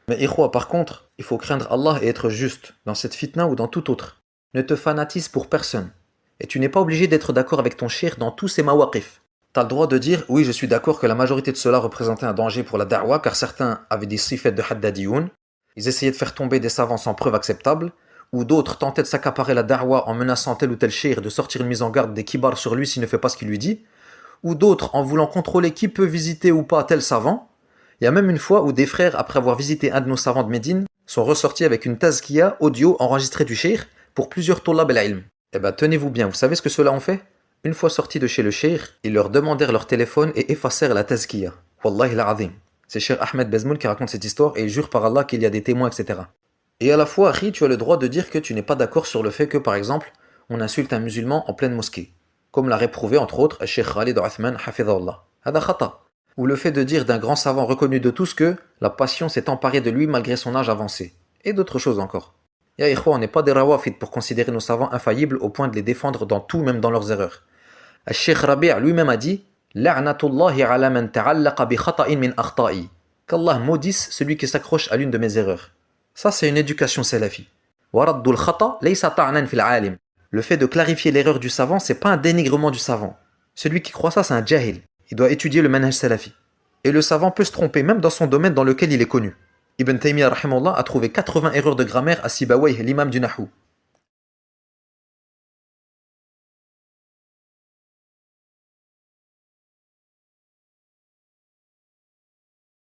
Mais ikhwa, par contre, il faut craindre Allah et être juste, dans cette fitna ou dans tout autre. Ne te fanatise pour personne. Et tu n'es pas obligé d'être d'accord avec ton cheikh dans tous ses mawaqif. T'as le droit de dire, oui, je suis d'accord que la majorité de ceux-là représentaient un danger pour la da'wa, car certains avaient des sifat de haddadiyoun, ils essayaient de faire tomber des savants sans preuve acceptable, ou d'autres tentaient de s'accaparer la da'wa en menaçant tel ou tel cheikh de sortir une mise en garde des kibars sur lui s'il ne fait pas ce qu'il lui dit, ou d'autres en voulant contrôler qui peut visiter ou pas tel savant. Il y a même une fois où des frères, après avoir visité un de nos savants de Médine, sont ressortis avec une tazkiya audio enregistrée du cheikh pour plusieurs tollab al-ilm. Eh ben tenez-vous bien, vous savez ce que ceux-là ont fait? Une fois sortis de chez le cheikh, ils leur demandèrent leur téléphone et effacèrent la tazkiya. Wallahi l'azim. C'est Cheikh Ahmed Bezmoul qui raconte cette histoire et il jure par Allah qu'il y a des témoins, etc. Et à la fois, Akhi, tu as le droit de dire que tu n'es pas d'accord sur le fait que, par exemple, on insulte un musulman en pleine mosquée. Comme l'a réprouvé, entre autres, Cheikh Khalid Othman, hafidhahullah. Hada khata. Ou le fait de dire d'un grand savant reconnu de tous que la passion s'est emparée de lui malgré son âge avancé. Et d'autres choses encore. Ya ikhwa, on n'est pas des rawafid pour considérer nos savants infaillibles au point de les défendre dans tout, même dans leurs erreurs. Cheikh Rabi' lui-même a dit La'natullahi ala man ta'allaqa bi khata'in min akhta'i. Qu'Allah maudisse celui qui s'accroche à l'une de mes erreurs. Ça, c'est une éducation salafi. Wa raddul khata' laysa ta'nan fil 'alim. Le fait de clarifier l'erreur du savant, c'est pas un dénigrement du savant. Celui qui croit ça, c'est un jahil. Il doit étudier le manhaj salafi. Et le savant peut se tromper même dans son domaine dans lequel il est connu. Ibn Taymiyyah rahimahullah a trouvé 80 erreurs de grammaire à Sibawayh, l'imam du Nahou.